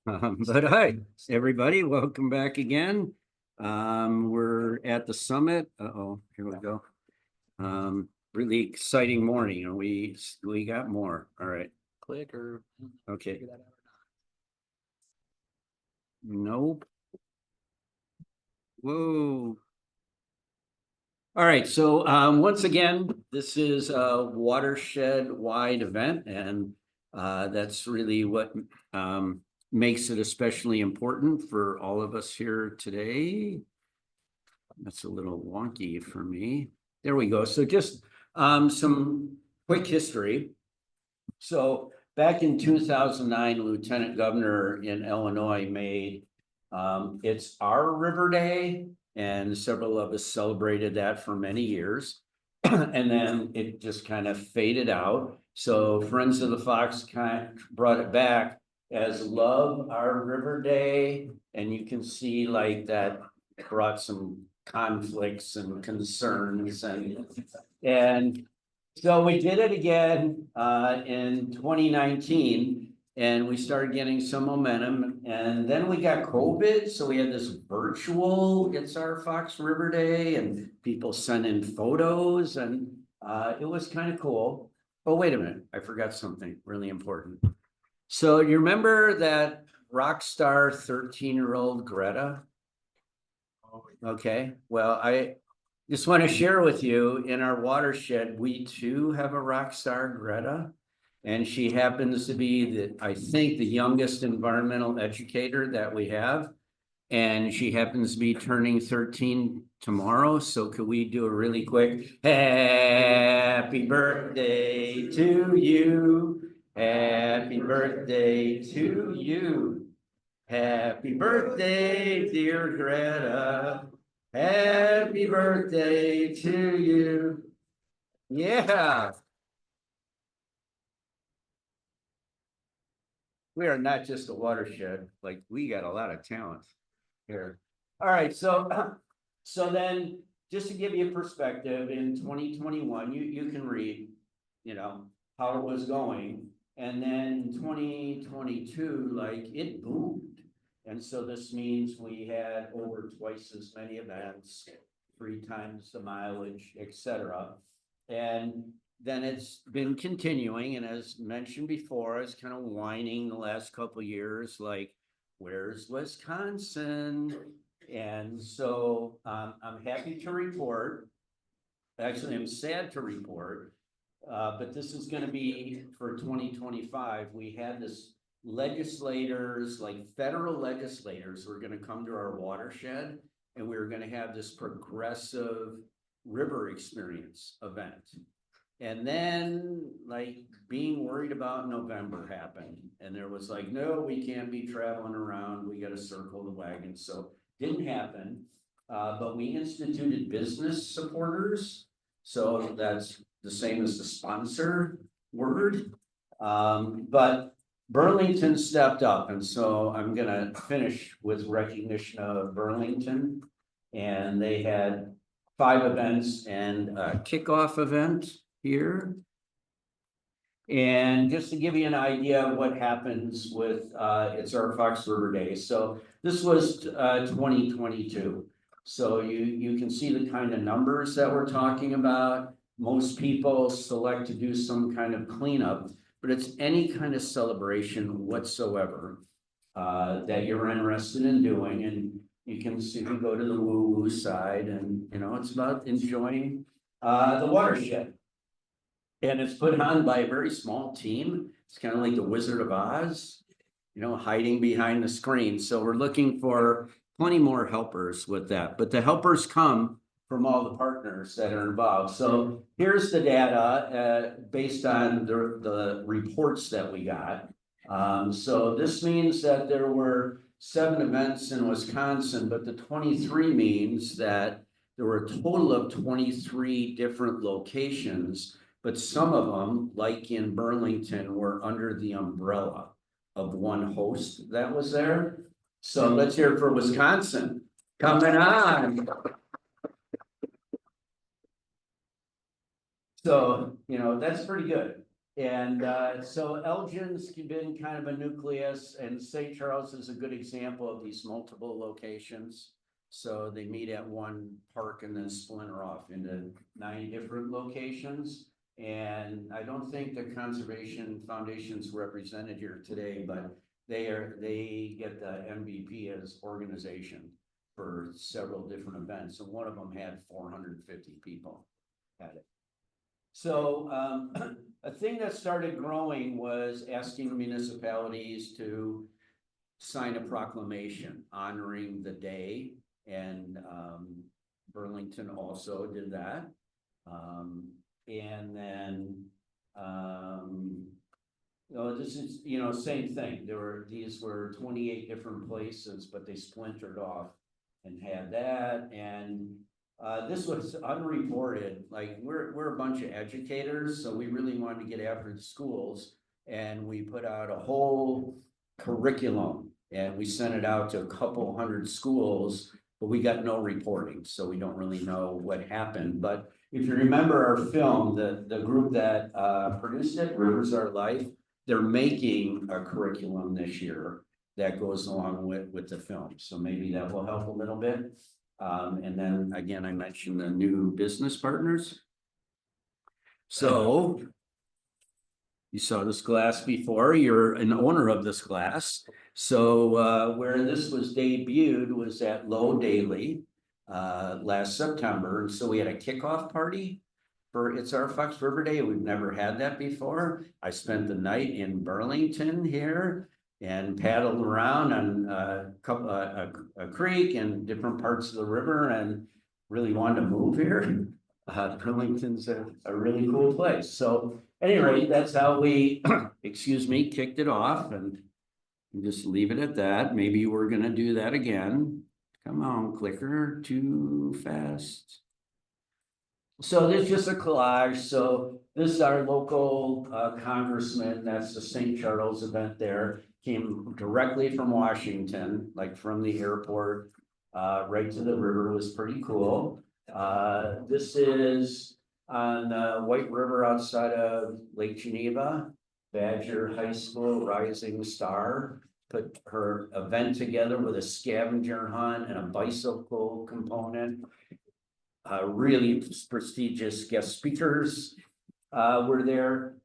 But hi, everybody, welcome back again. We're at the summit. Uh-oh, here we go. Really exciting morning, and we got more. All right. Click or Okay. figure that out or Nope. Whoa. All right, so once again, this is a watershed-wide event, and that's really what makes it especially important for all of us here today. That's a little wonky for me. There we go. So just some quick history. So back in 2009, Lieutenant Governor in Illinois made it's our River Day, and several of us celebrated that for many years. And then it just kind of faded out. So Friends of the Fox kind of brought it back as Love Our River Day. And you can see like that brought some conflicts and concerns, and so we did it again in 2019, and we started getting some momentum, and then we got COVID, so we had this virtual It's Our Fox River Day, and people sent in photos, and it was kind of cool. Oh, wait a minute, I forgot something really important. So you remember that rock star 13-year-old Greta? Okay, well, I just want to share with you, in our watershed, we too have a rock star, Greta. And she happens to be I think, the youngest environmental educator that we have. And she happens to be turning 13 tomorrow. So could we do a really quick happy birthday to you? Happy birthday to you. Happy birthday, dear Greta. Happy birthday to you. Yeah. We are not just a watershed, like we got a lot of talent here. All right, so then just to give you a perspective, in 2021, you can read, how it was going. And then 2022, like it boomed. And so this means we had over twice as many events, 3 times the mileage, etc. And then it's been continuing, and as mentioned before, it's kind of whining the last couple of years, like, where's Wisconsin? And so I'm happy to report, actually, I'm sad to report, but this is going to be for 2025. We had this legislators, like federal legislators, who are going to come to our watershed, and we were going to have this progressive river experience event. And then, like, being worried about November happened, and there was like, no, we can't be traveling around, we got to circle the wagon. So didn't happen, but we instituted business supporters. So that's the same as the sponsor word. But Burlington stepped up, and so I'm gonna finish with recognition of Burlington. And they had 5 events and a kickoff event here. And just to give you an idea of what happens with It's Our Fox River Day. So this was 2022. So you can see the kind of numbers that we're talking about. Most people select to do some kind of cleanup, but it's any kind of celebration whatsoever that you're interested in doing. And you can see, we go to the woo-woo side, and it's about enjoying the watershed. And it's put on by a very small team. It's kind of like the Wizard of Oz, hiding behind the screen. So we're looking for plenty more helpers with that. But the helpers come from all the partners that are involved. So here's the data based on the reports that we got. So this means that there were 7 events in Wisconsin, but the 23 means that there were a total of 23 different locations. But some of them, like in Burlington, were under the umbrella of one host that was there. So let's hear it for Wisconsin. Coming on. So, that's pretty good. And so Elgin's been kind of a nucleus, and St. Charles is a good example of these multiple locations. So they meet at one park and then splinter off into 9 different locations. And I don't think the Conservation Foundation's represented here today, but they get the MVP as organization for several different events, and one of them had 450 people at it. So a thing that started growing was asking municipalities to sign a proclamation honoring the day, and Burlington also did that. And then this is, same thing. These were 28 different places, but they splintered off and had that. And this was unreported. Like we're a bunch of educators, so we really wanted to get after the schools, and we put out a whole curriculum and we sent it out to a couple hundred schools, but we got no reporting, so we don't really know what happened. But if you remember our film, the group that produced it, Rivers Are Life, they're making a curriculum this year that goes along with the film. So maybe that will help a little bit. And then again, I mentioned the new business partners. So you saw this glass before, you're an owner of this glass. So where this was debuted was at Low Daily last September. And so we had a kickoff party for It's Our Fox River Day. We've never had that before. I spent the night in Burlington here and paddled around on a creek and different parts of the river, and really wanted to move here. Burlington's a really cool place. So anyway, that's how we, excuse me, kicked it off, and just leave it at that. Maybe we're gonna do that again. Come on, clicker, too fast. So this is just a collage. So this is our local congressman. That's the St. Charles event there. Came directly from Washington, like from the airport right to the river. It was pretty cool. This is on the White River outside of Lake Geneva. Badger High School Rising Star put her event together with a scavenger hunt and a bicycle component. Really prestigious guest speakers were there.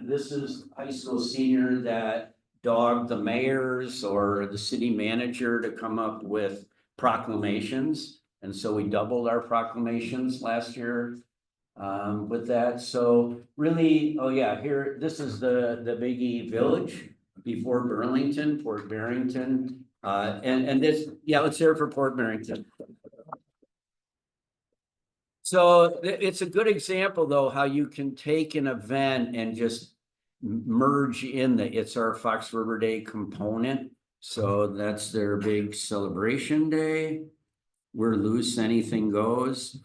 This is high school senior that dogged the mayors or the city manager to come up with proclamations. And so we doubled our proclamations last year with that. So really, oh yeah, here, this is the Biggie Village before Burlington, Port Barrington. And this, yeah, let's hear it for Port Barrington. So it's a good example though, how you can take an event and just merge in the It's Our Fox River Day component. So that's their big celebration day. We're loose, anything goes.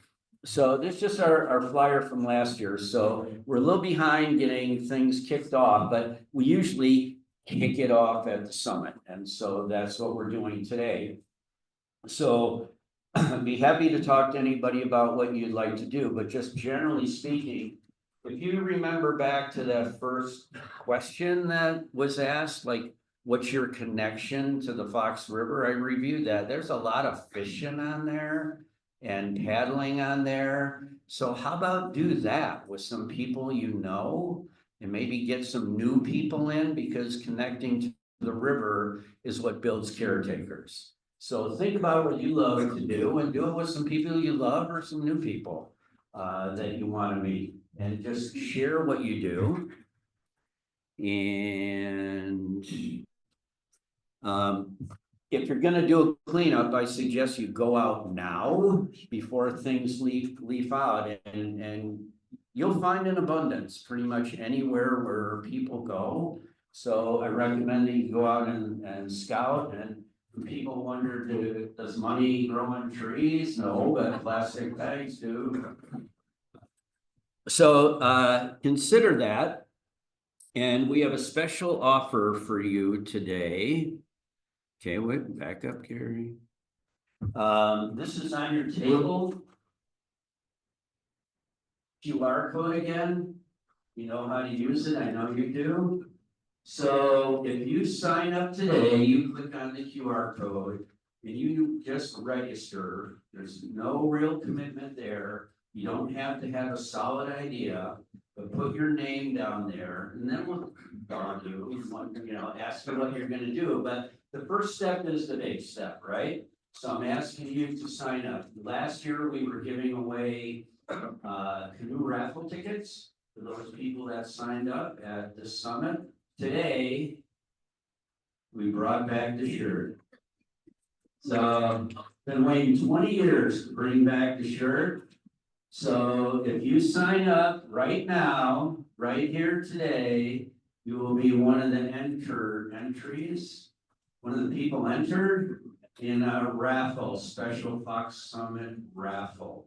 So this is just our flyer from last year. So we're a little behind getting things kicked off, but we usually kick it off at the summit. And so that's what we're doing today. So I'd be happy to talk to anybody about what you'd like to do, but just generally speaking, if you remember back to that first question that was asked, like, what's your connection to the Fox River? I reviewed that. There's a lot of fishing on there and paddling on there. So how about do that with some people you know, and maybe get some new people in, because connecting to the river is what builds caretakers. So think about what you love to do and do it with some people you love or some new people that you want to meet, and just share what you do. And if you're going to do a cleanup, I suggest you go out now before things leaf out, and you'll find an abundance pretty much anywhere where people go. So I recommend that you go out and scout. And people wonder, does money grow on trees? No, but plastic bags do. So consider that. And we have a special offer for you today. Okay, wait, back up, Gary. This is on your table. QR code again. You know how to use it, I know you do. So if you sign up today, you click on the QR code and you just register. There's no real commitment there. You don't have to have a solid idea, but put your name down there and then we'll ask you what you're gonna do. But the first step is the big step, right? So I'm asking you to sign up. Last year, we were giving away canoe raffle tickets for those people that signed up at the summit. Today, we brought back the shirt. So, been waiting 20 years to bring back the shirt. So if you sign up right now, right here today, you will be one of the entries, one of the people entered in a raffle, special Fox Summit raffle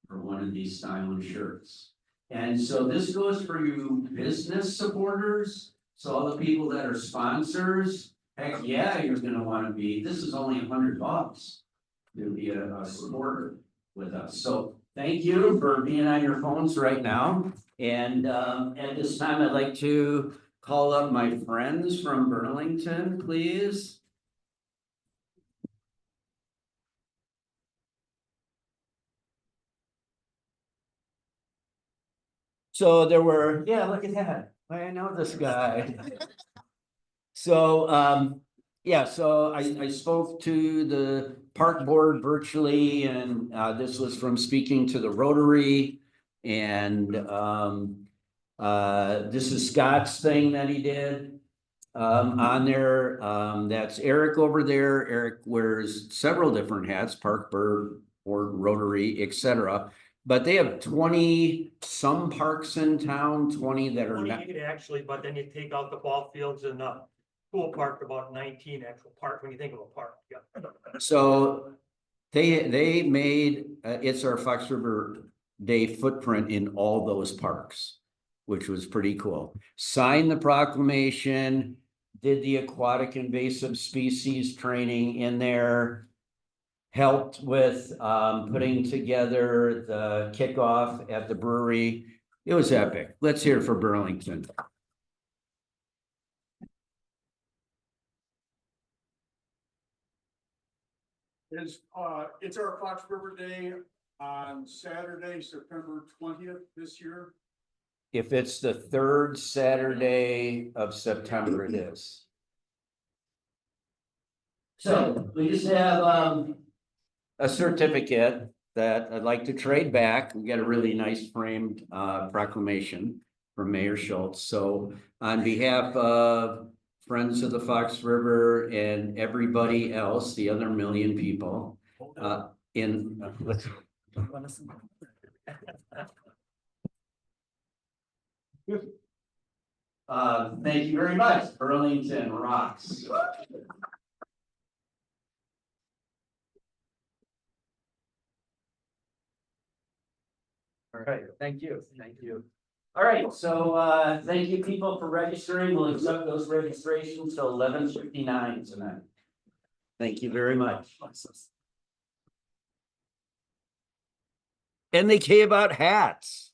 for one of these styling shirts. And so this goes for you business supporters. So all the people that are sponsors, heck yeah, you're gonna wanna be, this is only $100 to be a supporter with us. So thank you for being on your phones right now. And at this time, I'd like to call up my friends from Burlington, please. So there were, yeah, look at that. I know this guy. So, yeah, so I spoke to the park board virtually and this was from speaking to the Rotary. And this is Scott's thing that he did on there. That's Eric over there. Eric wears several different hats, park board, Rotary, etc. But they have 20 some parks in town, 20 that are not. 28 actually, but then you take out the ball fields and pool park, about 19 actual park when you think of a park. Yeah. So they made it's our Fox River Day footprint in all those parks, which was pretty cool. Signed the proclamation, did the aquatic invasive species training in there. Helped with putting together the kickoff at the brewery. It was epic. Let's hear it for Burlington. It's our Fox River Day on Saturday, September 20th this year. If it's the third Saturday of September, it is. So we just have a certificate that I'd like to trade back. We got a really nice framed proclamation from Mayor Schultz. So on behalf of Friends of the Fox River and everybody else, the other million people thank you very much. Burlington rocks. All right, thank you. Thank you. All right, so thank you people for registering. We'll accept those registrations till 11:59 tonight. Thank you very much. And they gave out hats.